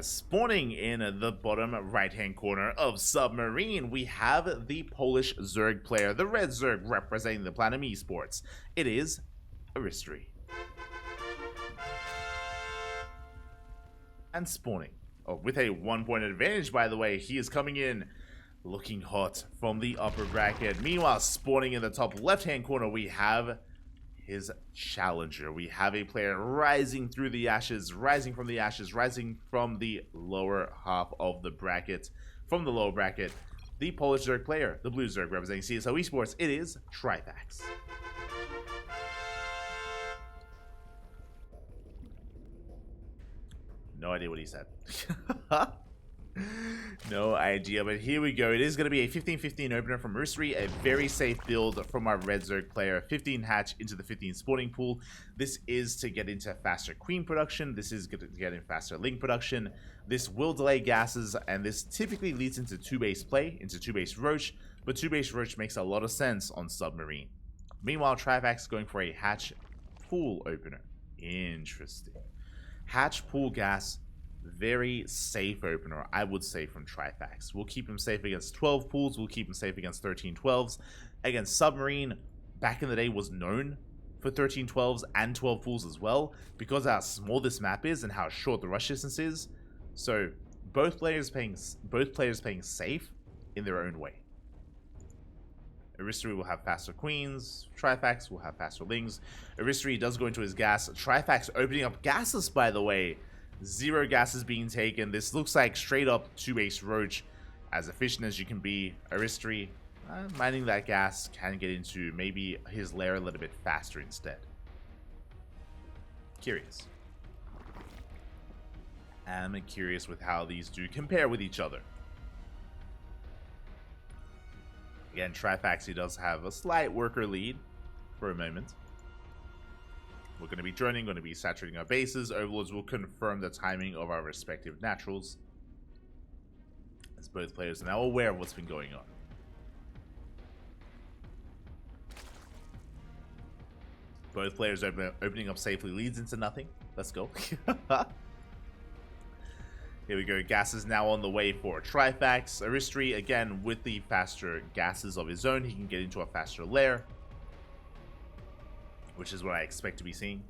Spawning in the bottom right-hand corner of Submarine, we have the Polish Zerg player, the Red Zerg representing the Platinum Esports. It is Aristori. And spawning, with a 1-point advantage, by the way, he is coming in looking hot from the upper bracket. Meanwhile, spawning in the top left-hand corner, we have his challenger. We have a player rising through the ashes, rising from the ashes, rising from the lower half of the bracket, from the lower bracket, the Polish Zerg player, the Blue Zerg representing CSO Esports. It is Trifax. No idea what he said. No idea, but here we go. It is going to be a 15-15 opener from Aristori, a very safe build from our Red Zerg player. 15 hatch into the 15 spawning pool. This is to get into faster queen production. This is going to get in faster link production. This will delay gases, and this typically leads into 2-base play, into 2-base roach, but 2-base roach makes a lot of sense on Submarine. Meanwhile, Trifax going for a hatch pool opener. Interesting. Hatch pool gas, very safe opener, I would say, from Trifax. We'll keep him safe against 12 pools. We'll keep him safe against 13 12s. Against Submarine, back in the day, was known for 13 12s and 12 pools as well, because of how small this map is and how short the rush distance is. So both players playing safe in their own way. Aristori will have faster queens. Trifax will have faster lings. Aristori does go into his gas. Trifax opening up gases, by the way. 0 gases being taken. This looks like straight up 2-base roach. As efficient as you can be. Aristori, mining that gas, can get into maybe his lair a little bit faster instead. Curious. I'm curious with how these two compare with each other. Again, Trifax, he does have a slight worker lead for a moment. We're going to be droning, going to be saturating our bases. Overlords will confirm the timing of our respective naturals, as both players are now aware of what's been going on. Both players opening up safely leads into nothing. Let's go. Here we go. Gas is now on the way for Trifax. Aristori, again, with the faster gases of his own, he can get into a faster lair, which is what I expect to be seeing.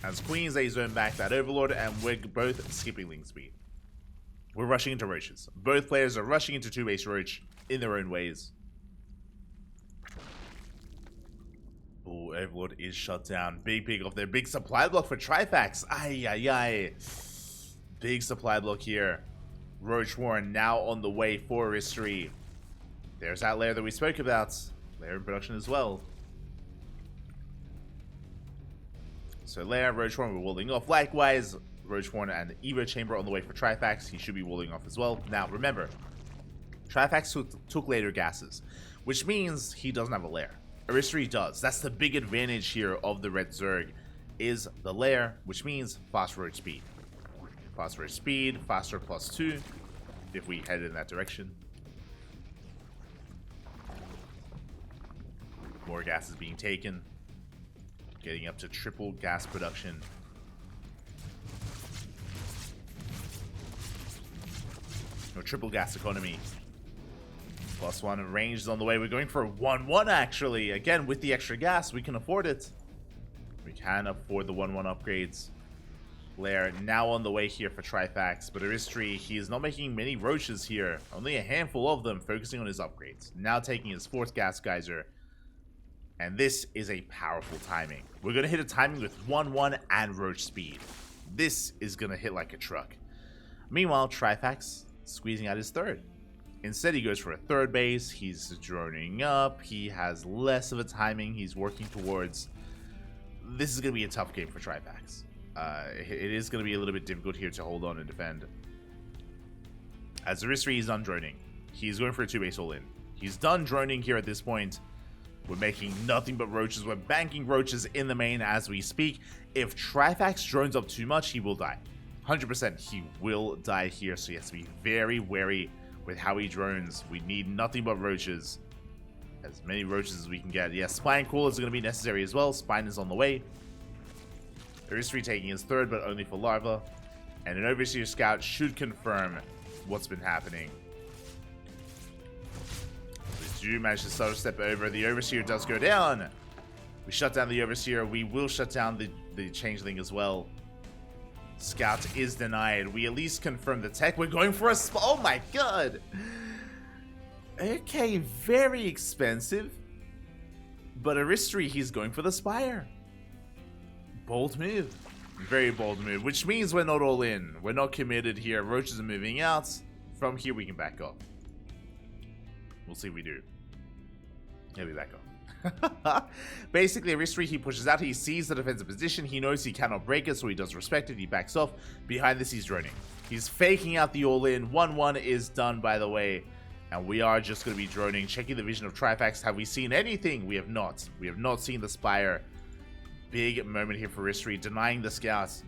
As Queens, they zone back that Overlord, and we're both skipping link speed. We're rushing into roaches. Both players are rushing into 2-base roach in their own ways. Oh, Overlord is shut down. Big pick off there. Big supply block for Trifax. Ay, ay, ay. Big supply block here. Roach Warren now on the way for Aristori. There's that lair that we spoke about. Lair in production as well. So lair, Roach Warren, we're walling off. Likewise, Roach Warren and Evo Chamber on the way for Trifax. He should be walling off as well. Now, remember, Trifax took later gases, which means he doesn't have a lair. Aristori does. That's the big advantage here of the Red Zerg, is the lair, which means fast roach speed. Fast roach speed, faster +2, if we head in that direction. More gas is being taken, getting up to triple gas production. No, triple gas economy. +1 range is on the way. We're going for a 1-1 actually. Again, with the extra gas, we can afford it. We can afford the 1-1 upgrades. Lair now on the way here for Trifax, but Aristori, he is not making many roaches here. Only a handful of them, focusing on his upgrades. Now taking his 4th gas geyser. And this is a powerful timing. We're going to hit a timing with 1-1 and roach speed. This is going to hit like a truck. Meanwhile, Trifax squeezing out his 3rd. Instead, he goes for a 3rd base. He's droning up. He has less of a timing. He's working towards... This is going to be a tough game for Trifax. It is going to be a little bit difficult here to hold on and defend. As Aristori is done droning, he's going for a 2-base all-in. He's done droning here at this point. We're making nothing but roaches. We're banking roaches in the main as we speak. If Trifax drones up too much, he will die. 100% he will die here, so he has to be very wary with how he drones. We need nothing but roaches. As many roaches as we can get. Yeah, spine crawlers are going to be necessary as well. Spine is on the way. Aristori taking his third, but only for larva. And an overseer scout should confirm what's been happening. We do manage to sort of step over. The overseer does go down. We shut down the overseer. We will shut down the changeling as well. Scout is denied. We at least confirm the tech. We're going for a oh my god. Okay, very expensive. But Aristori, he's going for the spire. Bold move. Very bold move. Which means we're not all in. We're not committed here. Roaches are moving out. From here we can back off. We'll see if we do. Yeah, we back off. Basically, Aristori, he pushes out. He sees the defensive position. He knows he cannot break it, so he does respect it. He backs off. Behind this, he's droning. He's faking out the all-in. 1-1 is done, by the way. And we are just going to be droning. Checking the vision of Trifax. Have we seen anything? We have not. We have not seen the spire. Big moment here for Aristori. Denying the scouts.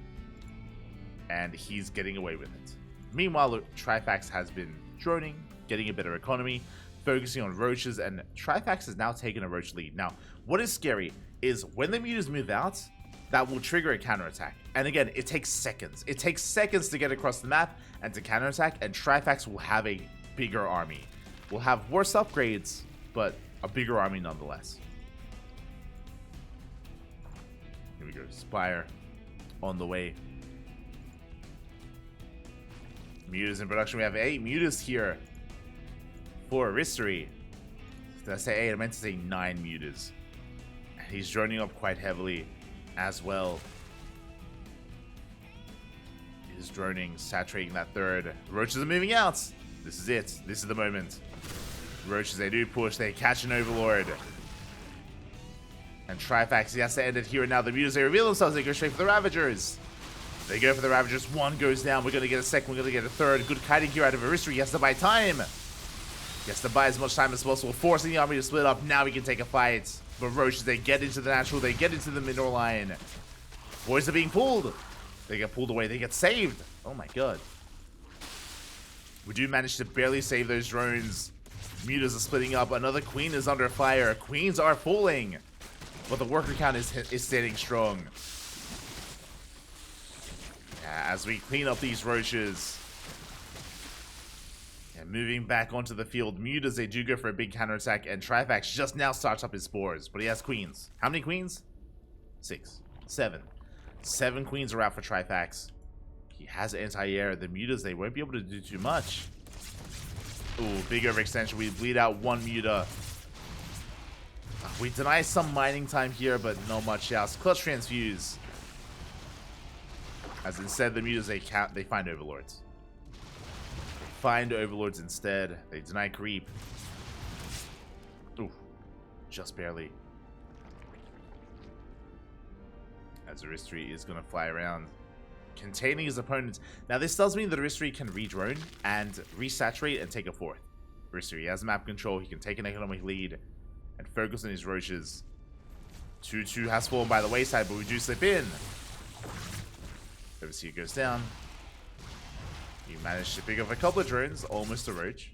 And he's getting away with it. Meanwhile, Trifax has been droning. Getting a better economy. Focusing on roaches, and Trifax has now taken a roach lead. Now, what is scary is when the mutas move out, that will trigger a counterattack. And again, it takes seconds. It takes seconds to get across the map and to counterattack, and Trifax will have a bigger army. We'll have worse upgrades, but a bigger army nonetheless. Here we go. Spire on the way. Mutas in production. We have 8 mutas here. For Aristori. Did I say 8? I meant to say 9 mutas. He's droning up quite heavily as well. He's droning, saturating that third. Roaches are moving out. This is it. This is the moment. Roaches, they do push. They catch an overlord. And Trifax, he has to end it here and now. The mutas, they reveal themselves. They go straight for the Ravagers. They go for the Ravagers. One goes down. We're going to get a second. We're going to get a third. Good kiting here out of Aristori. He has to buy time. He has to buy as much time as possible, forcing the army to split up. Now we can take a fight. But roaches, they get into the natural. They get into the mineral line. Boys are being pulled. They get pulled away. They get saved. Oh my god. We do manage to barely save those drones. Mutas are splitting up. Another queen is under fire. Queens are falling. But the worker count is standing strong. Yeah, as we clean up these roaches. And moving back onto the field, mutas, they do go for a big counterattack, and Trifax just now starts up his spores, but he has queens. How many queens? 6. 7. 7 queens are out for Trifax. He has anti-air. The mutas, they won't be able to do too much. Ooh, big overextension. We bleed out 1 muta. We deny some mining time here, but not much else. Clutch transfuse. As instead, the mutas, they find overlords. Find overlords instead. They deny creep. Ooh, just barely. As Aristori is going to fly around, containing his opponents. Now, this does mean that Aristori can re-drone and resaturate and take a fourth. Aristori has map control. He can take an economic lead and focus on his roaches. 2-2 has fallen by the wayside, but we do slip in. Overseer goes down. He managed to pick up a couple of drones, almost a roach.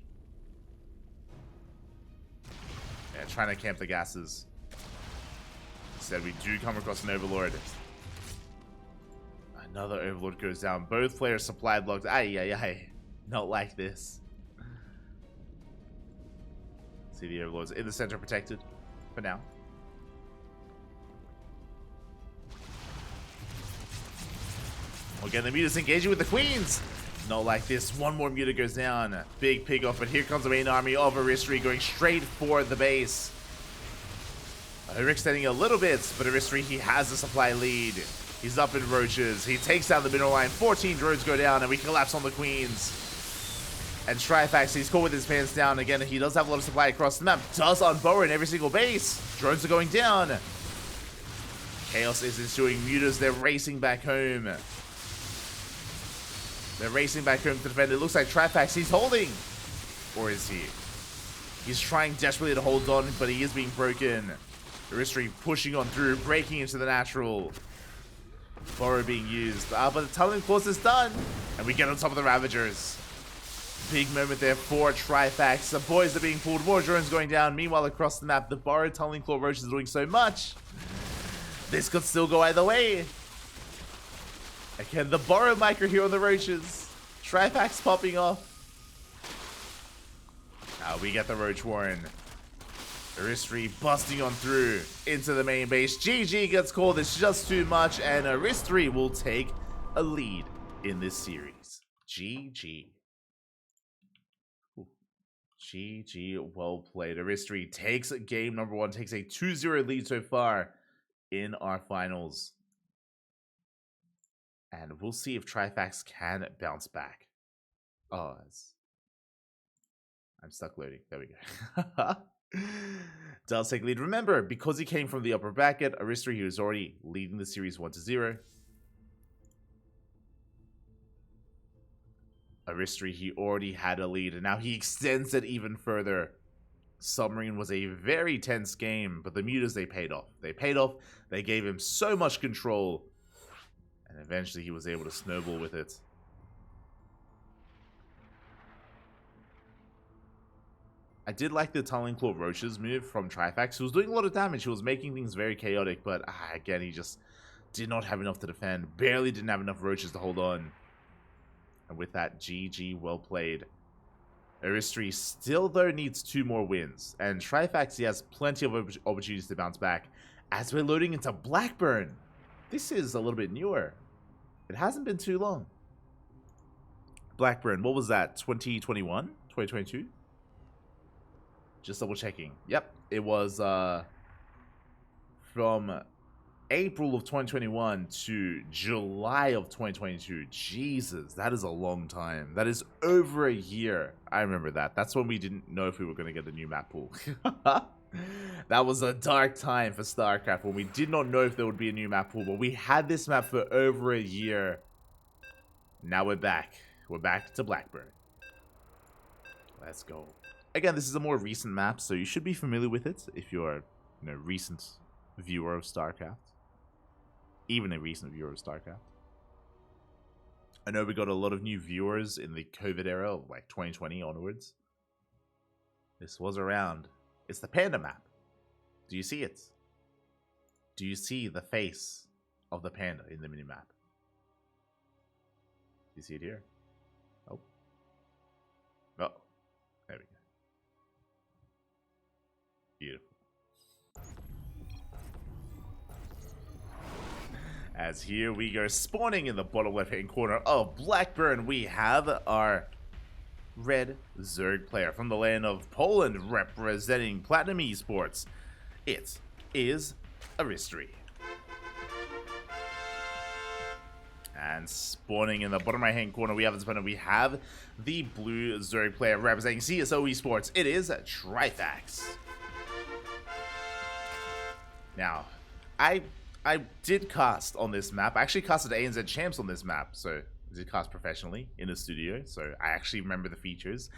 Yeah, trying to camp the gases. Instead, we do come across an overlord. Another overlord goes down. Both players supply blocked. Ay. Not like this. See the overlords in the center protected for now. Again, the mutas engaging with the queens. Not like this. One more muta goes down. Big pig off, but here comes the main army of Aristori going straight for the base. Overextending a little bit, but Aristori, he has the supply lead. He's up in roaches. He takes down the mineral line. 14 drones go down, and we collapse on the queens. And Trifax, he's caught with his pants down. Again, he does have a lot of supply across the map. Does unbow in every single base. Drones are going down. Chaos is ensuing. Mutas, they're racing back home. They're racing back home to defend. It looks like Trifax, he's holding. Or is he? He's trying desperately to hold on, but he is being broken. Aristori pushing on through, breaking into the natural. Borrow being used. But the tunneling course is done. And we get on top of the Ravagers. Big moment there for Trifax. The boys are being pulled. More drones going down. Meanwhile, across the map, the borrowed tunneling claw roaches are doing so much. This could still go either way. Again, the borrowed micro here on the roaches. Trifax popping off. Now we get the Roach Warren. Aristori busting on through into the main base. GG gets called. It's just too much. And Aristori will take a lead in this series. GG. GG, well played. Aristori takes game number 1, takes a 2-0 lead so far in our finals. And we'll see if Trifax can bounce back. Oh, I'm stuck loading. There we go. Does take lead. Remember, because he came from the upper bracket, Aristori, he was already leading the series 1-0. Aristori, he already had a lead, and now he extends it even further. Submarine was a very tense game, but the mutas, they paid off. They paid off. They gave him so much control, and eventually he was able to snowball with it. I did like the Tunneling Claw Roaches move from Trifax. He was doing a lot of damage. He was making things very chaotic, but again, he just did not have enough to defend. Barely didn't have enough roaches to hold on. And with that, GG, well played. Aristori still, though, needs 2 more wins. And Trifax, he has plenty of opportunities to bounce back. As we're loading into Blackburn, this is a little bit newer. It hasn't been too long. Blackburn, what was that? 2021? 2022? Just double checking. Yep, it was from April of 2021 to July of 2022. Jesus, that is a long time. That is over a year. I remember that. That's when we didn't know if we were going to get the new map pool. That was a dark time for StarCraft when we did not know if there would be a new map pool, but we had this map for over a year. Now we're back. We're back to Blackburn. Let's go. Again, this is a more recent map, so you should be familiar with it if you're a recent viewer of StarCraft. Even a recent viewer of StarCraft. I know we got a lot of new viewers in the COVID era of like 2020 onwards. This was around. It's the panda map. Do you see it? Do you see the face of the panda in the minimap? Do you see it here? Oh. Oh. There we go. Beautiful. As here we go, spawning in the bottom left-hand corner of Blackburn, we have our red Zerg player from the land of Poland, representing Platinum Esports. It is Aristori. And spawning in the bottom right-hand corner, we have the blue Zerg player representing CSO Esports. It is Trifax. Now, I did cast on this map. I actually casted ANZ Champs on this map, so I did cast professionally in the studio, so I actually remember the features.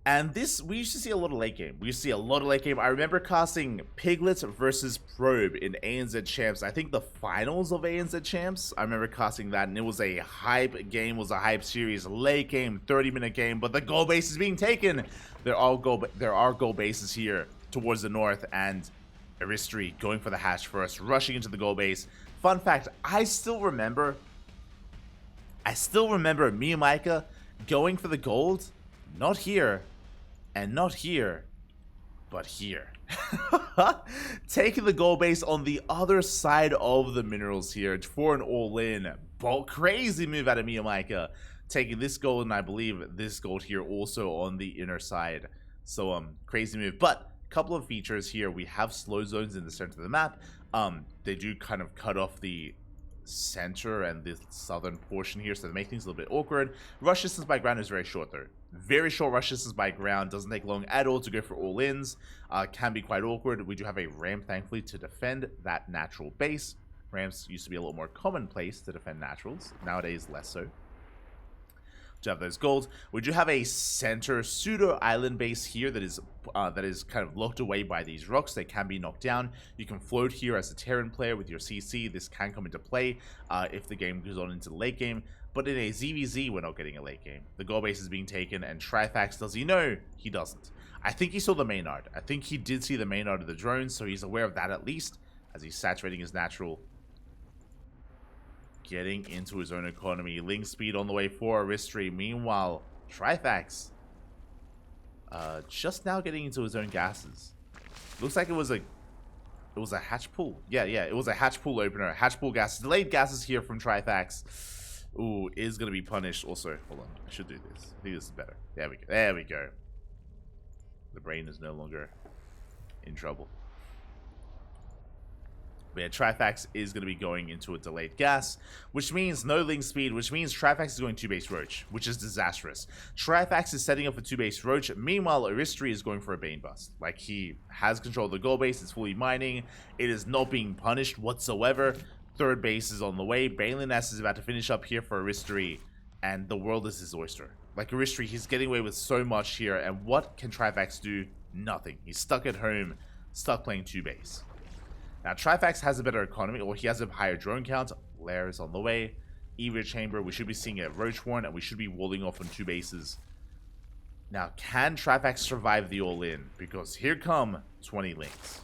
And this, we used to see a lot of late game. We used to see a lot of late game. I remember casting Piglet versus Probe in ANZ Champs. I think the finals of ANZ Champs, I remember casting that, and it was a hype game, was a hype series, late game, 30-minute game, but the goal base is being taken. There are goal bases here towards the north, and Aristori going for the hatch first, rushing into the goal base. Fun fact, I still remember me and Micah going for the gold, not here, and not here, but here. Taking the goal base on the other side of the minerals here for an all-in. Crazy move out of me and Micah. Taking this gold, and I believe this gold here also on the inner side. So, crazy move. But couple of features here. We have slow zones in the center of the map. They do kind of cut off the center and the southern portion here, so they make things a little bit awkward. Rush distance by ground is very short though. Very short rush distance by ground. Doesn't take long at all to go for all ins. Can be quite awkward. We do have a ramp, thankfully, to defend that natural base. Ramps used to be a little more commonplace to defend naturals. Nowadays, less so. to have those gold. We do have a center pseudo island base here that is kind of locked away by these rocks. They can be knocked down. You can float here as a Terran player with your CC. This can come into play if the game goes on into the late game. But in a ZvZ, we're not getting a late game. The gold base is being taken, and Trifax, does he know? He doesn't. I think he saw the main art. I think he did see the main art of the drones, so he's aware of that at least, as he's saturating his natural. Getting into his own economy. Ling speed on the way for Aristori. Meanwhile, Trifax just now getting into his own gases. Looks like it was a hatch pool. Yeah, it was a hatch pool opener. Hatch pool gases. Delayed gases here from Trifax. Ooh, is going to be punished. Also, hold on. I should do this. I think this is better. There we go. There we go. The brain is no longer in trouble. But yeah, Trifax is going to be going into a delayed gas, which means no Ling speed, which means Trifax is going 2-base Roach, which is disastrous. Trifax is setting up a 2-base Roach. Meanwhile, Aristori is going for a Bane Bust. Like, he has control of the gold base. It's fully mining. It is not being punished whatsoever. Third base is on the way. Balin S is about to finish up here for Aristori, and the world is his oyster. Like, Aristori, he's getting away with so much here, and what can Trifax do? Nothing. He's stuck at home, stuck playing 2-base. Now, Trifax has a better economy, or he has a higher drone count. Lair is on the way. Evo Chamber, we should be seeing a Roach Warren, and we should be walling off on 2 bases. Now, can Trifax survive the all-in? Because here come 20 Lings.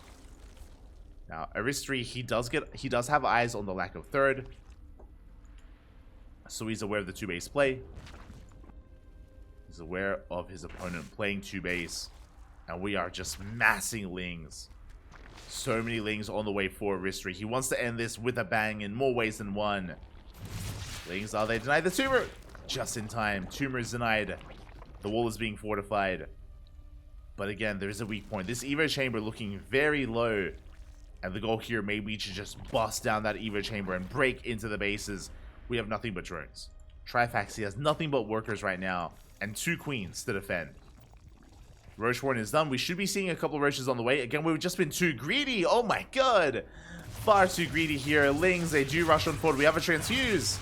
Now, Aristori, he does have eyes on the lack of third. So he's aware of the 2-base play. He's aware of his opponent playing 2-base. And we are just massing Lings. So many Lings on the way for Aristori. He wants to end this with a bang in more ways than one. Lings, are they denied the tumor? Just in time. Tumor is denied. The wall is being fortified. But again, there is a weak point. This Evo Chamber looking very low. And the goal here may be to just bust down that Evo Chamber and break into the bases. We have nothing but drones. Trifax, he has nothing but workers right now. And 2 queens to defend. Roach Warren is done. We should be seeing a couple of roaches on the way. Again, we've just been too greedy. Oh my god. Far too greedy here. Lings, they do rush on forward. We have a transfuse.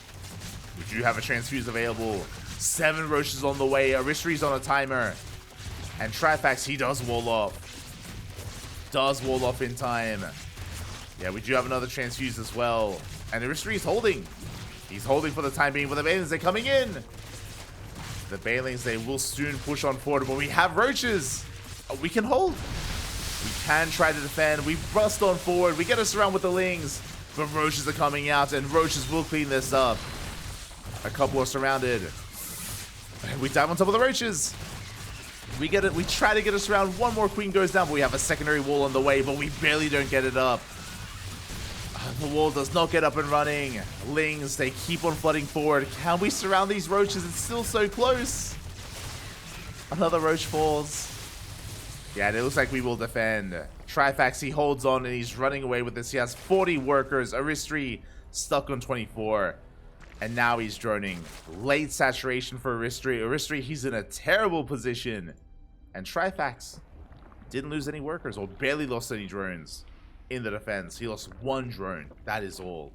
We do have a transfuse available. 7 roaches on the way. Aristori's on a timer. And Trifax, he does wall off. Does wall off in time. Yeah, we do have another transfuse as well. And Aristori's holding. He's holding for the time being. But the Balins, they're coming in. The Balins, they will soon push on forward, but we have roaches. We can hold. We can try to defend. We bust on forward. We get us around with the Lings, but roaches are coming out, and roaches will clean this up. A couple are surrounded. We dive on top of the roaches. We get it. We try to get us around. One more queen goes down, but we have a secondary wall on the way, but we barely don't get it up. The wall does not get up and running. Lings, they keep on flooding forward. Can we surround these roaches? It's still so close. Another roach falls. Yeah, and it looks like we will defend. Trifax, he holds on and he's running away with this. He has 40 workers. Aristori stuck on 24. And now he's droning. Late saturation for Aristori. Aristori, he's in a terrible position. And Trifax didn't lose any workers or barely lost any drones. In the defense, he lost 1 drone. That is all.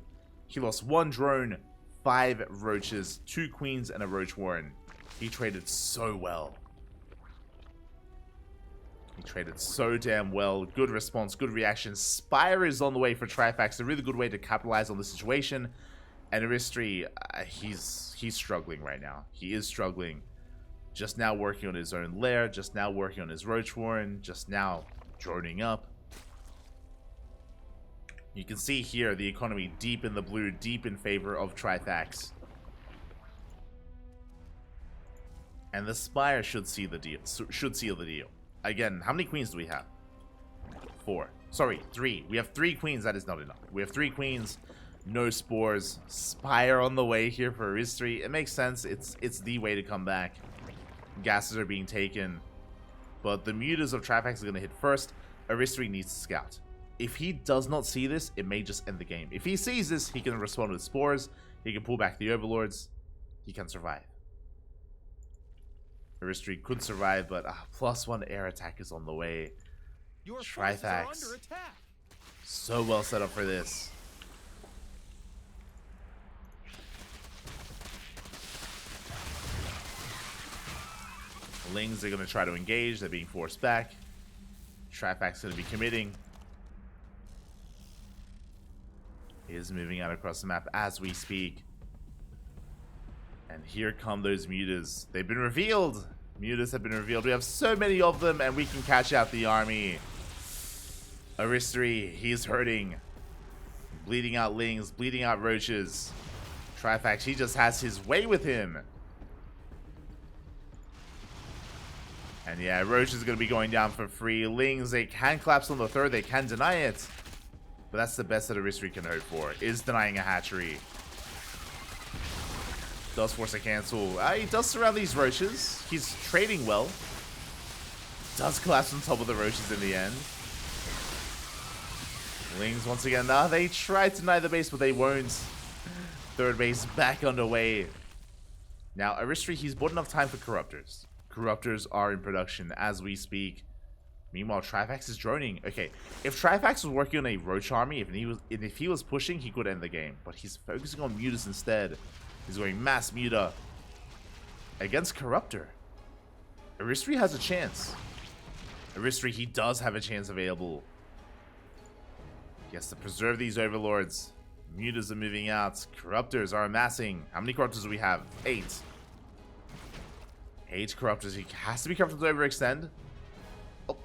He lost 1 drone, 5 roaches, 2 queens, and a Roach Warren. He traded so well. He traded so damn well. Good response, good reaction. Spire is on the way for Trifax. A really good way to capitalize on the situation. And Aristori, he's struggling right now. He is struggling. Just now working on his own lair. Just now working on his Roach Warren. Just now droning up. You can see here the economy deep in the blue, deep in favor of Trifax. And the Spire should seal the deal. Again, how many queens do we have? 4. Sorry, 3. We have 3 queens. That is not enough. We have 3 queens. No spores. Spire on the way here for Aristori. It makes sense. It's the way to come back. Gases are being taken. But the mutas of Trifax are going to hit first. Aristori needs to scout. If he does not see this, it may just end the game. If he sees this, he can respond with spores. He can pull back the overlords. He can survive. Aristori could survive, but +1 air attack is on the way. Trifax, so well set up for this. Lings are going to try to engage. They're being forced back. Trifax going to be committing. He is moving out across the map as we speak. And here come those mutas. They've been revealed. Mutas have been revealed. We have so many of them, and we can catch out the army. Aristori, he's hurting. Bleeding out Lings, bleeding out Roaches. Trifax, he just has his way with him. And yeah, Roach is going to be going down for free. Lings, they can collapse on the third. They can deny it. But that's the best that Aristori can hope for, is denying a hatchery. Does force a cancel. He does surround these Roaches. He's trading well. Does collapse on top of the Roaches in the end. Lings, once again, they try to deny the base, but they won't. Third base back underway. Now, Aristori, he's bought enough time for Corruptors. Corruptors are in production as we speak. Meanwhile, Trifax is droning. Okay, if Trifax was working on a Roach army, if he was pushing, he could end the game. But he's focusing on Mutas instead. He's going mass Muta against Corruptor. Aristori has a chance. Aristori, he does have a chance available. He has to preserve these Overlords. Mutas are moving out. Corruptors are amassing. How many Corruptors do we have? 8. 8 Corruptors. He has to be careful to overextend. Oh.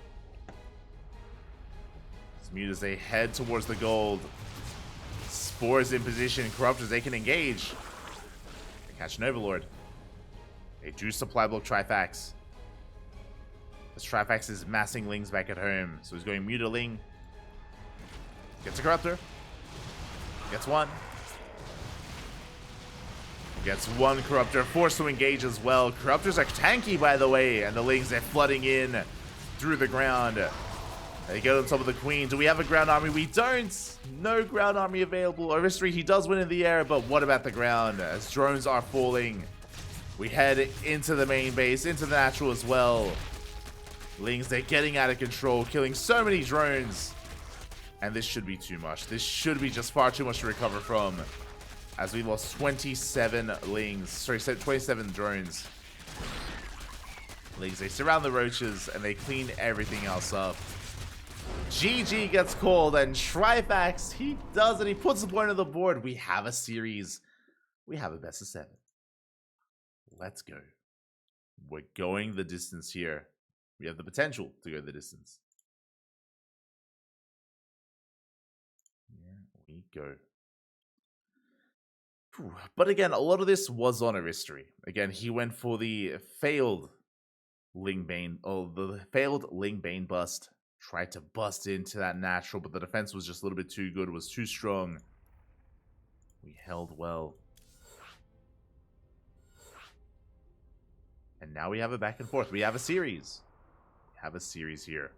Mutas, they head towards the gold. Spores in position. Corruptors, they can engage. They catch an Overlord. They do supply block Trifax. As Trifax is massing Lings back at home. So he's going Muta Ling. Gets a Corruptor. Gets one. Gets one Corruptor. Forced to engage as well. Corruptors are tanky, by the way. And the Lings, they're flooding in through the ground. They get on top of the Queen. Do we have a ground army? We don't. No ground army available. Aristori, he does win in the air, but what about the ground? As drones are falling, we head into the main base, into the natural as well. Lings, they're getting out of control, killing so many drones. And this should be too much. This should be just far too much to recover from. As we lost 27 Lings. Sorry, 27 drones. Lings, they surround the Roaches and they clean everything else up. GG gets called and Trifax, he does it. He puts the point on the board. We have a series. We have a best of 7. Let's go. We're going the distance here. We have the potential to go the distance. We go. But again, a lot of this was on Aristori. Again, he went for the failed Ling Bane, the failed Ling Bane bust. Tried to bust into that natural, but the defense was just a little bit too good, was too strong. We held well. And now we have a back and forth. We have a series. We have a series here.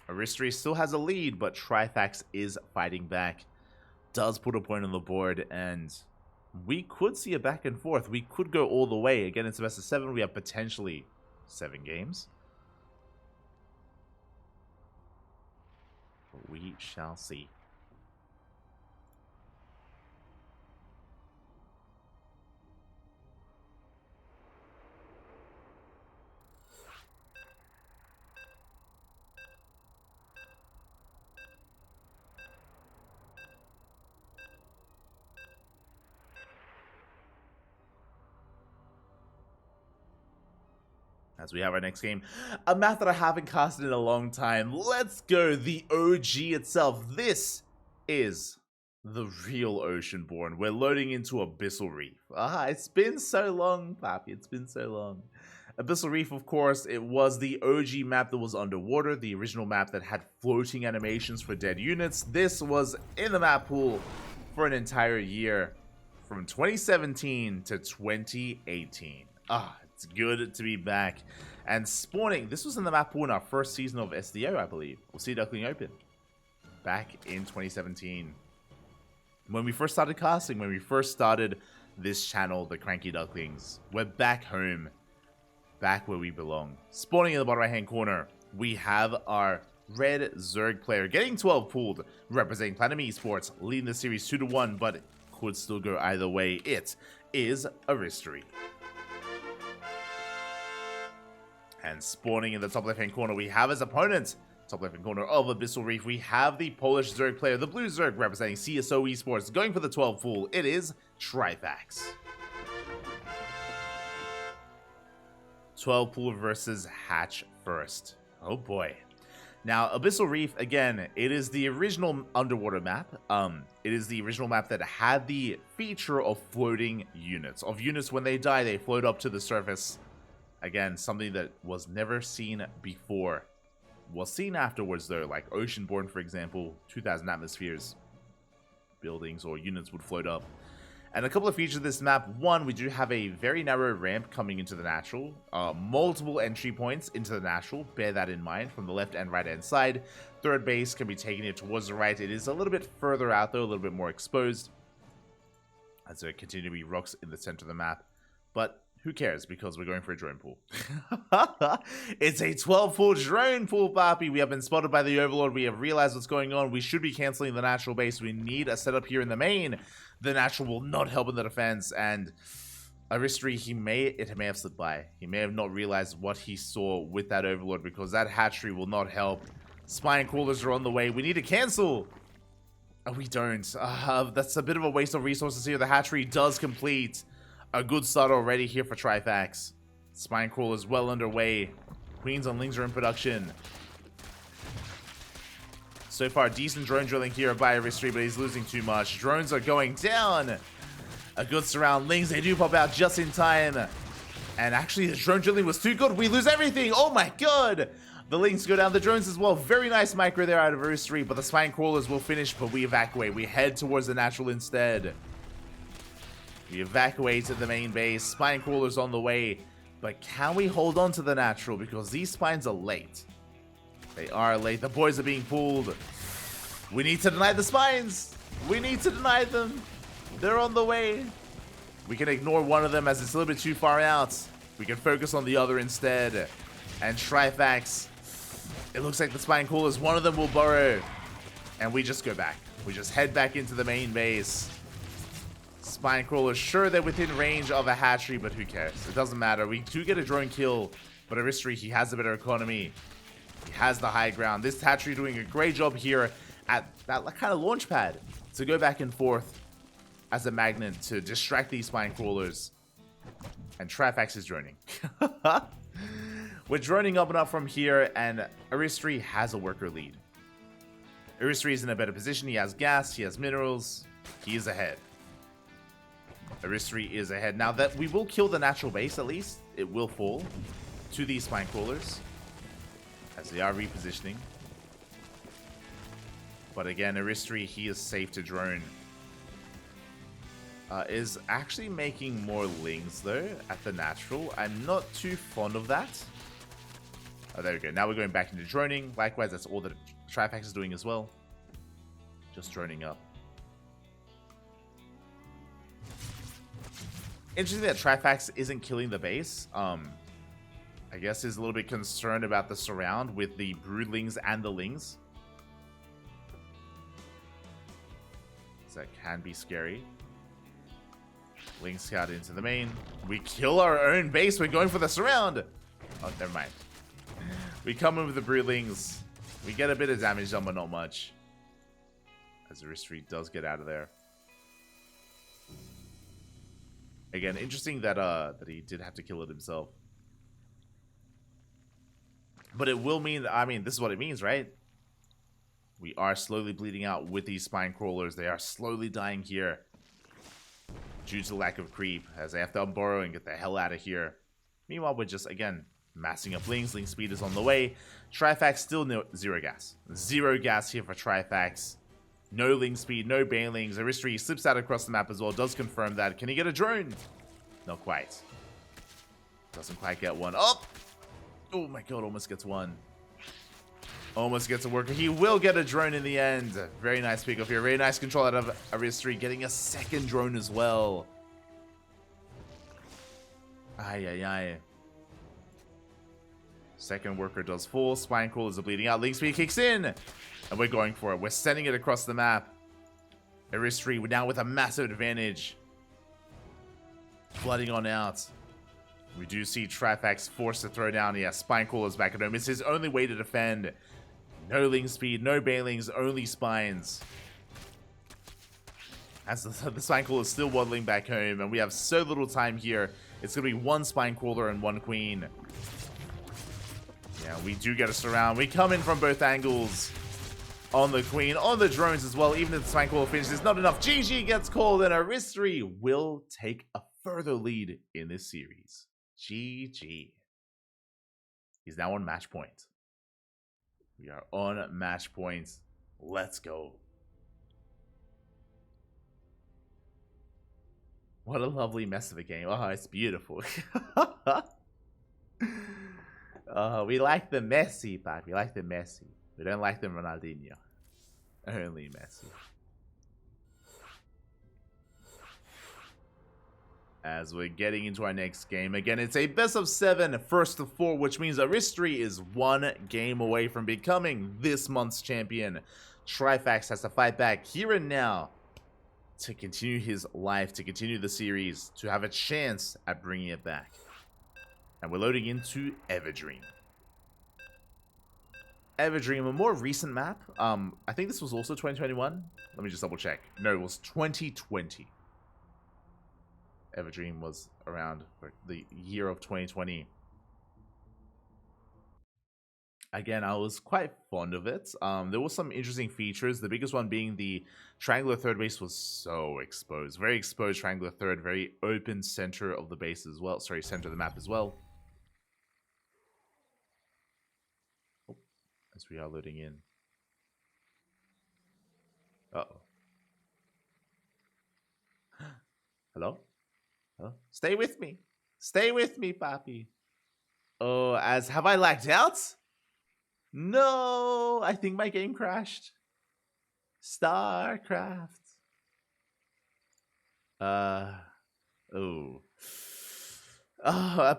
Aristori still has a lead, but Trifax is fighting back. Does put a point on the board, and we could see a back and forth. We could go all the way. Again, it's best of 7. We have potentially 7 games. We shall see. As we have our next game, a map that I haven't casted in a long time. Let's go, the OG itself. This is the real Oceanborn. We're loading into Abyssal Reef. It's been so long, Pappy. It's been so long. Abyssal Reef, of course, it was the OG map that was underwater, the original map that had floating animations for dead units. This was in the map pool for an entire year, from 2017 to 2018. It's good to be back. And spawning, this was in the map pool in our first season of SDO, I believe. We'll see Duckling Open. Back in 2017. When we first started casting, when we first started this channel, the CranKy Ducklings, we're back home. Back where we belong. Spawning in the bottom right hand corner, we have our red Zerg player getting 12 pulled, representing Platinum Esports, leading the series 2-1, but could still go either way. It is Aristori. And spawning in the top left-hand corner, we have his opponent. Top left-hand corner of Abyssal Reef, we have the Polish Zerg player, the blue Zerg, representing CSO Esports, going for the 12 full. It is Trifax. 12 pool versus Hatch first. Oh boy. Now, Abyssal Reef, again, it is the original underwater map. It is the original map that had the feature of floating units. Of units, when they die, they float up to the surface. Again, something that was never seen before. Was seen afterwards, though, like Oceanborn, for example, 2,000 atmospheres. Buildings or units would float up. And a couple of features of this map. One, we do have a very narrow ramp coming into the natural. Multiple entry points into the natural. Bear that in mind from the left and right hand side. Third base can be taking it towards the right. It is a little bit further out though, a little bit more exposed. As there continue to be rocks in the center of the map. But who cares, because we're going for a drone pool. It's a 12 full drone pool, Papi. We have been spotted by the Overlord. We have realized what's going on. We should be canceling the natural base. We need a setup here in the main. The natural will not help in the defense, and Aristori, it may have slipped by. He may have not realized what he saw with that Overlord, because that hatchery will not help. Spine crawlers are on the way. We need to cancel. Oh, we don't. That's a bit of a waste of resources here. The hatchery does complete. A good start already here for Trifax. Spine crawlers well underway. Queens and Lings are in production. So far, decent drone drilling here by Aristori, but he's losing too much. Drones are going down. A good surround. Lings, they do pop out just in time. And actually, the drone drilling was too good. We lose everything. Oh my god. The Lings go down. The drones as well. Very nice micro there out of Aristori, but the spine crawlers will finish, but we evacuate. We head towards the natural instead. We evacuate to the main base. Spine crawlers on the way. But can we hold on to the natural? Because these spines are late. They are late. The boys are being pulled. We need to deny the spines. We need to deny them. They're on the way. We can ignore one of them as it's a little bit too far out. We can focus on the other instead. And Trifax. It looks like the spine crawlers, one of them will burrow. And we just go back. We just head back into the main base. Spine crawlers, sure, they're within range of a hatchery, but who cares? It doesn't matter. We do get a drone kill, but Aristori, he has a better economy. He has the high ground. This hatchery doing a great job here at that kind of launch pad to go back and forth as a magnet to distract these spine crawlers. And Trifax is droning. We're droning up and up from here, and Aristori has a worker lead. Aristori is in a better position. He has gas, he has minerals, he is ahead. Aristori is ahead. Now that we will kill the natural base, at least it will fall to these spine crawlers as they are repositioning. But again, Aristori, he is safe to drone. Is actually making more Lings though at the natural. I'm not too fond of that. Oh, there we go. Now we're going back into droning. Likewise, that's all that Trifax is doing as well. Just droning up. Interesting that Trifax isn't killing the base. I guess he's a little bit concerned about the surround with the broodlings and the Lings. So that can be scary. Ling scout into the main. We kill our own base. We're going for the surround. Oh, never mind. We come in with the broodlings. We get a bit of damage done, but not much. As Aristori does get out of there. Again, interesting that that he did have to kill it himself. But it will mean, I mean, this is what it means, right? We are slowly bleeding out with these spine crawlers. They are slowly dying here due to lack of creep, as they have to unburrow and get the hell out of here. Meanwhile, we're just, again, massing up Lings. Ling speed is on the way. Trifax still zero gas. Zero gas here for Trifax. No Ling speed, no Banelings. Aristori slips out across the map as well. Does confirm that. Can he get a drone? Not quite. Doesn't quite get one. Oh! Oh my god, almost gets one. Almost gets a worker. He will get a drone in the end. Very nice pick off here. Very nice control out of Aristori. Getting a second drone as well. Ay, ay, ay. Second worker does fall. Spine crawlers are bleeding out. Link speed kicks in. And we're going for it. We're sending it across the map. Aristori now with a massive advantage. Flooding on out. We do see Trifax forced to throw down. Yeah, Spine Crawler's back at home. It's his only way to defend. No Link speed, no Bailings, only Spines. As the Spine Crawler is still waddling back home, and we have so little time here. It's going to be one Spine Crawler and one Queen. Yeah, we do get a surround. We come in from both angles. On the Queen, on the drones as well. Even if the Spine Crawler finishes, not enough. GG gets called, and Aristori will take a further lead in this series. GG. He's now on match point. We are on match point. Let's go. What a lovely mess of a game. Oh, it's beautiful. We like the messy part. We like the messy. We don't like the Ronaldinho. Only Messi. As we're getting into our next game. Again, it's a best of 7, first of 4, which means Aristori is 1 game away from becoming this month's champion. Trifax has to fight back here and now to continue his life, to continue the series, to have a chance at bringing it back. And we're loading into Everdream. Everdream, a more recent map. I think this was also 2021. Let me just double check. No, it was 2020. Everdream was around the year of 2020. Again, I was quite fond of it. There were some interesting features. The biggest one being the triangular third base was so exposed. Very exposed triangular third. Very open center of the base as well. Sorry, center of the map as well. Oh, as we are loading in. Uh-oh. Hello? Hello? Stay with me. Stay with me, Papi. Oh, have I lagged out? No, I think my game crashed. StarCraft.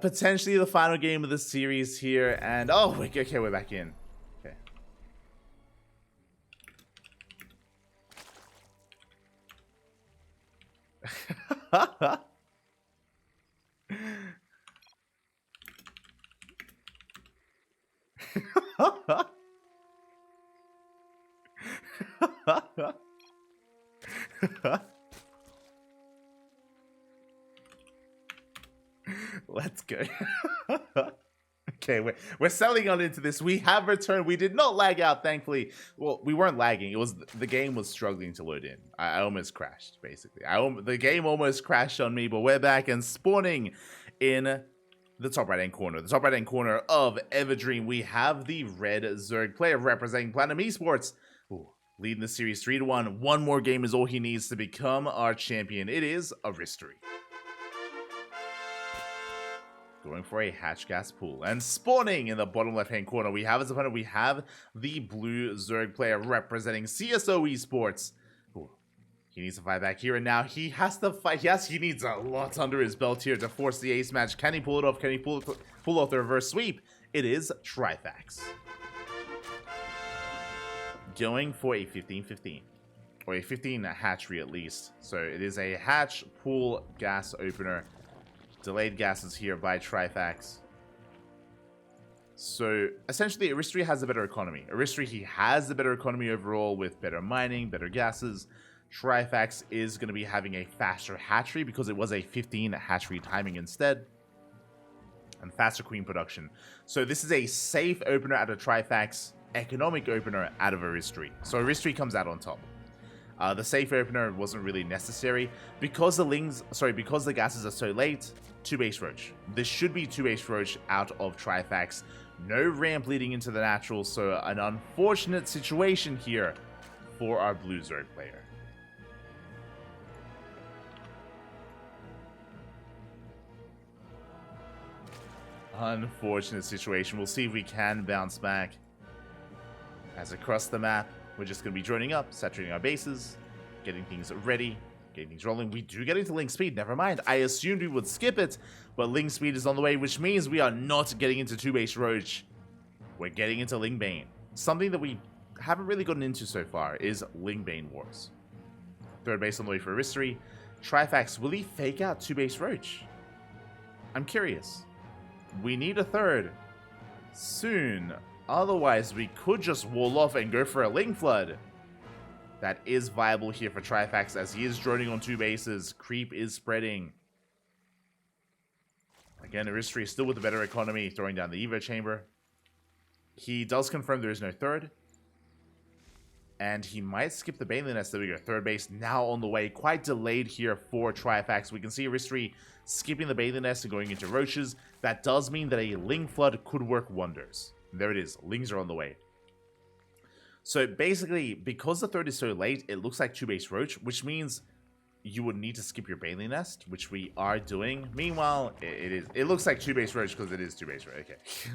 Potentially the final game of the series here, and okay, we're back in. Okay. Let's go. Okay, we're settling on into this. We have returned. We did not lag out, thankfully. Well, we weren't lagging. It was the game was struggling to load in. I almost crashed, basically. The game almost crashed on me, but we're back and spawning in the top right-hand corner. The top right-hand corner of Everdream, we have the red Zerg player representing Platinum Esports. Ooh, leading the series 3-1. One more game is all he needs to become our champion. It is Aristori. Going for a hatch gas pool. And spawning in the bottom left-hand corner, we have as opponent, we have the blue Zerg player representing CSO Esports. Ooh. He needs to fight back here and now. He has to fight. Yes, he needs a lot under his belt here to force the ace match. Can he pull it off? Can he pull off the reverse sweep? It is Trifax. Going for a 15-15. Or a 15 hatchery at least. So it is a hatch pool gas opener. Delayed gases here by Trifax. So essentially Aristori has a better economy. Aristori, he has a better economy overall with better mining, better gases. Trifax is going to be having a faster hatchery because it was a 15 hatchery timing instead. And faster queen production. So this is a safe opener out of Trifax, economic opener out of Aristori. So Aristori comes out on top. The safe opener wasn't really necessary because because the gases are so late. 2 base roach. This should be 2 base roach out of Trifax. No ramp leading into the natural, so an unfortunate situation here for our blue Zerg player. Unfortunate situation. We'll see if we can bounce back. As across the map, we're just going to be joining up, saturating our bases, getting things ready, getting things rolling. We do get into Link Speed, never mind. I assumed we would skip it, but Link Speed is on the way, which means we are not getting into 2 base Roach. we're getting into Lingbane. Something that we haven't really gotten into so far is Lingbane Wars. Third base on the way for Aristori. Trifax, will he fake out 2-base Roach? I'm curious. We need a third soon. Otherwise, we could just wall off and go for a Ling Flood. That is viable here for Trifax as he is droning on 2 bases. Creep is spreading. Again, Aristori still with the better economy, throwing down the Evo Chamber. He does confirm there is no third. And he might skip the Bailey Nest. There we go. Third base now on the way. Quite delayed here for Trifax. We can see Aristori skipping the Bailey Nest and going into Roaches. That does mean that a Ling Flood could work wonders. There it is. Lings are on the way. So basically, because the third is so late, it looks like 2-base Roach, which means you would need to skip your Bailey Nest, which we are doing. Meanwhile, it looks like 2-base Roach because it is 2-base Roach.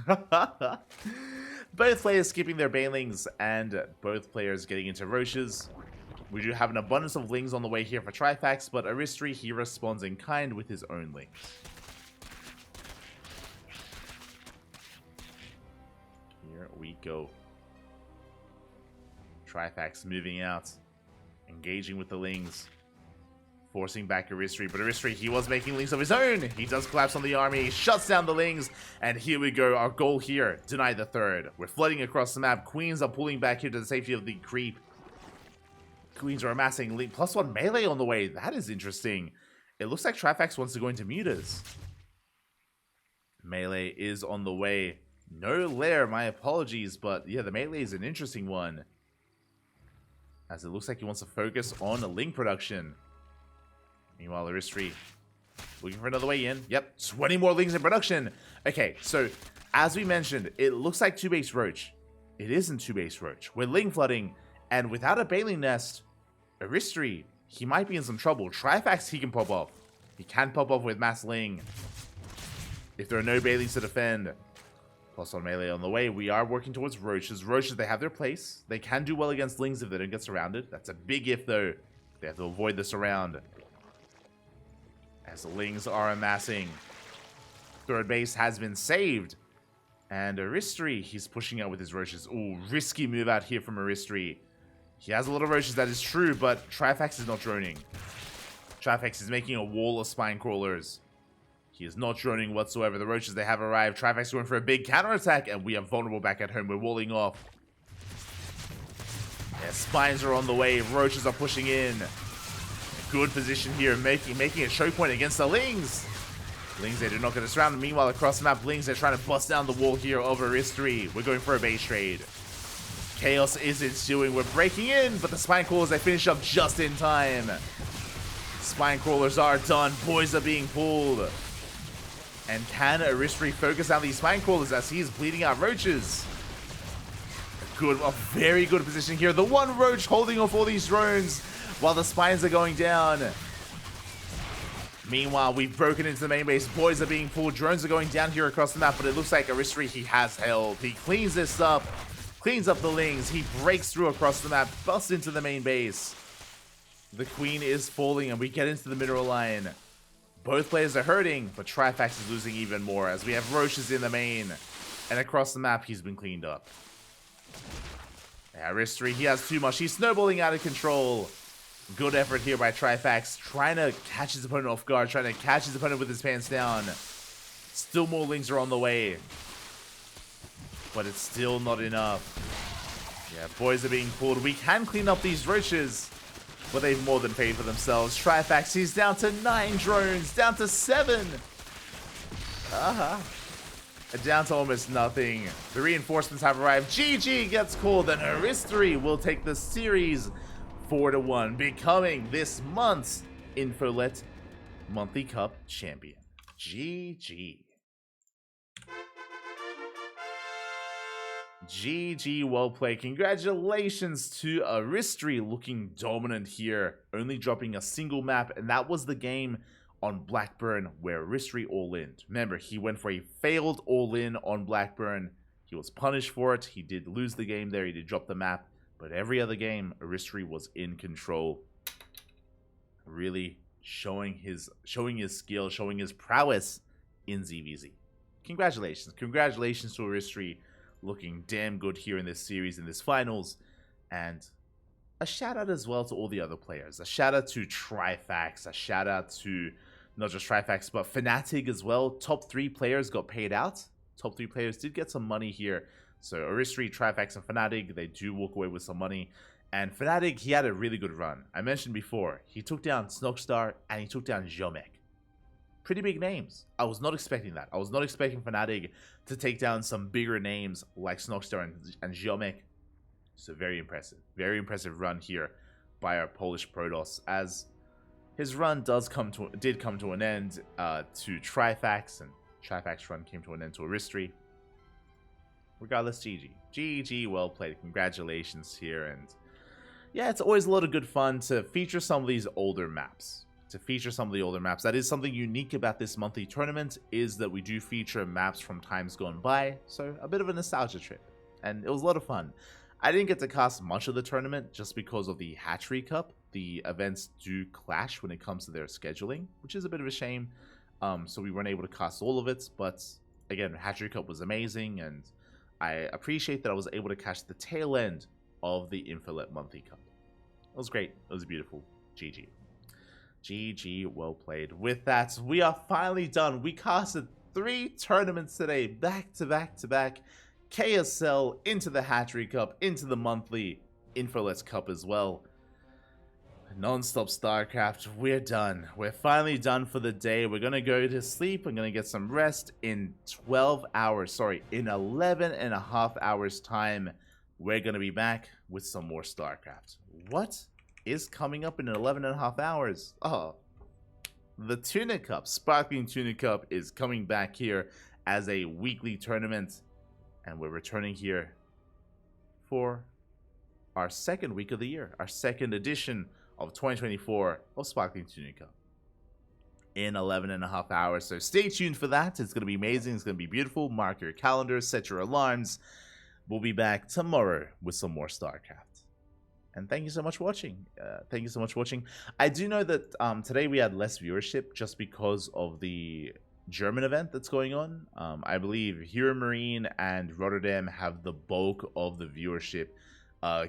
Okay. Both players skipping their Banelings and both players getting into Roaches. We do have an abundance of Lings on the way here for Trifax, but Aristori, he responds in kind with his own Lings. Here we go. Trifax moving out, engaging with the Lings, forcing back Aristori, but Aristori, he was making Lings of his own. He does collapse on the army, shuts down the Lings, and here we go. Our goal here, deny the third. We're flooding across the map. Queens are pulling back here to the safety of the creep. Queens are amassing Ling +1 melee on the way. That is interesting. It looks like Trifax wants to go into Mutas. Melee is on the way. No lair, my apologies, but yeah, the melee is an interesting one, as it looks like he wants to focus on a Ling production. Meanwhile, Aristori looking for another way in. Yep, 20 more Lings in production. Okay, so as we mentioned, it looks like 2-base Roach. It isn't 2-base Roach. We're Ling flooding, and without a Bailey Nest, Aristori, he might be in some trouble. Trifax, he can pop off. He can pop off with Mass Ling if there are no Baileys to defend. +1 melee on the way. We are working towards Roaches. Roaches, they have their place. They can do well against Lings if they don't get surrounded. That's a big if, though. They have to avoid the surround, as the Lings are amassing. Third base has been saved. And Aristori, he's pushing out with his Roaches. Ooh, risky move out here from Aristori. He has a lot of Roaches, that is true, but Trifax is not droning. Trifax is making a wall of Spine Crawlers. He is not droning whatsoever. The Roaches, they have arrived. Trifax going for a big counterattack, and we are vulnerable back at home. We're walling off. Yeah, Spines are on the way. Roaches are pushing in. Good position here, making a choke point against the Lings. Lings, they do not get us surrounded. Meanwhile, across the map, Lings, they're trying to bust down the wall here over Aristori. We're going for a base trade. Chaos is ensuing. We're breaking in, but the Spine Crawlers, they finish up just in time. Spine Crawlers are done. Boys are being pulled. And can Aristori focus on these Spine Crawlers as he is bleeding out Roaches? A very good position here. The one Roach holding off all these drones while the Spines are going down. Meanwhile, we've broken into the main base. Boys are being pulled. Drones are going down here across the map, but it looks like Aristori, he has held. He cleans this up, cleans up the Lings. He breaks through across the map, busts into the main base. The Queen is falling, and we get into the mineral line. Both players are hurting, but Trifax is losing even more as we have Roaches in the main. And across the map, he's been cleaned up. Aristori, he has too much. He's snowballing out of control. Good effort here by Trifax, trying to catch his opponent off guard, trying to catch his opponent with his pants down. Still more Lings are on the way, but it's still not enough. Yeah, boys are being pulled. We can clean up these Roaches, but they've more than paid for themselves. Trifax, he's down to 9 drones, down to 7. Down to almost nothing. The reinforcements have arrived. GG gets called, and Aristori will take the series 4-1, becoming this month's Infolet Monthly Cup champion. GG. GG, well played. Congratulations to Aristori, looking dominant here, only dropping a single map, and that was the game on Blackburn where Aristori all-in. Remember, he went for a failed all-in on Blackburn. He was punished for it. He did lose the game there. He did drop the map, but every other game, Aristori was in control. Really showing his skill, showing his prowess in ZvZ. Congratulations. Congratulations to Aristori. looking damn good here in this series, in this finals. And a shout out as well to all the other players. A shout out to Trifax. A shout out to not just Trifax, but Fnatic as well. Top 3 players got paid out. Top 3 players did get some money here. So Aristori, Trifax, and Fnatic, they do walk away with some money. And Fnatic, he had a really good run. I mentioned before, he took down Snogstar and he took down Jomek. Pretty big names. I was not expecting that. I was not expecting Fnatic to take down some bigger names like Snogstar and Jomek. So very impressive run here by our Polish Protoss, as his run did come to an end to Trifax, and Trifax's run came to an end to Aristori. Regardless, GG. GG, well played. Congratulations here. And yeah, it's always a lot of good fun to feature some of these older maps. That is something unique about this monthly tournament, is that we do feature maps from times gone by. So a bit of a nostalgia trip. And it was a lot of fun. I didn't get to cast much of the tournament just because of the Hatchery Cup. The events do clash when it comes to their scheduling, which is a bit of a shame. So we weren't able to cast all of it. But again, Hatchery Cup was amazing, and I appreciate that I was able to catch the tail end of the Infolet Monthly Cup. It was great. It was beautiful. GG. GG, well played. With that, we are finally done. We casted 3 tournaments today, back to back to back. KSL, into the Hatchery Cup, into the monthly Infolet Cup as well. Non-stop StarCraft, we're done. We're finally done for the day. We're going to go to sleep. I'm going to get some rest in 12 hours. Sorry, in 11 and a half hours time. We're going to be back with some more StarCraft. What is coming up in 11 and a half hours? Oh, the Tuna Cup, Sparkling Tuna Cup, is coming back here as a weekly tournament. And we're returning here for our second week of the year, our second edition of 2024 of Sparkling Tuna Cup in 11 and a half hours. So stay tuned for that. It's going to be amazing. It's going to be beautiful. Mark your calendars, set your alarms. We'll be back tomorrow with some more StarCraft. And thank you so much for watching. I do know that today we had less viewership just because of the German event that's going on. I believe Hero Marine and Rotterdam have the bulk of the viewership,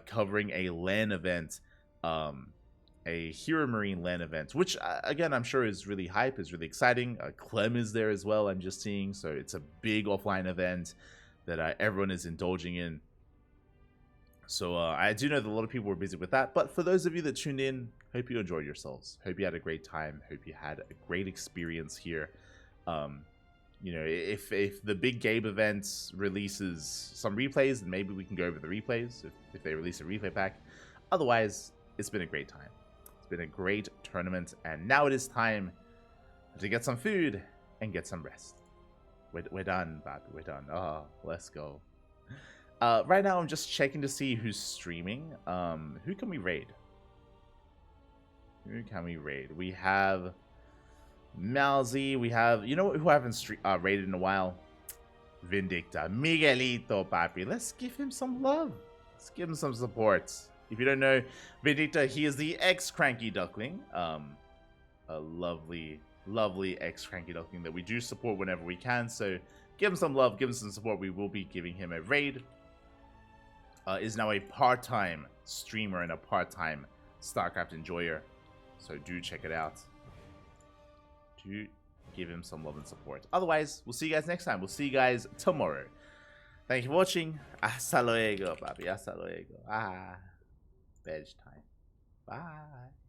covering a LAN event, a Hero Marine LAN event, which again I'm sure is really hype, is really exciting. Clem is there as well, I'm just seeing, so it's a big offline event that everyone is indulging in. So I do know that a lot of people were busy with that, but for those of you that tuned in, hope you enjoyed yourselves. Hope you had a great time. Hope you had a great experience here. You know, if the big game event releases some replays, then maybe we can go over the replays if they release a replay pack. Otherwise, it's been a great time. It's been a great tournament, and now it is time to get some food and get some rest. We're done, Bobby. We're done. Oh, let's go. Right now, I'm just checking to see who's streaming. Who can we raid? We have Mousy, we have, you know who I haven't raided in a while? Vindicta. Miguelito, papi. Let's give him some love. Let's give him some support. If you don't know, Vindicta, he is the ex-CranKy Duckling. A lovely, lovely ex-CranKy Duckling that we do support whenever we can. So give him some love, give him some support. We will be giving him a raid. Is now a part-time streamer and a part-time StarCraft enjoyer. So do check it out. Do give him some love and support. Otherwise, we'll see you guys next time. We'll see you guys tomorrow. Thank you for watching. Hasta luego, papi. Hasta luego. Bed time. Bye.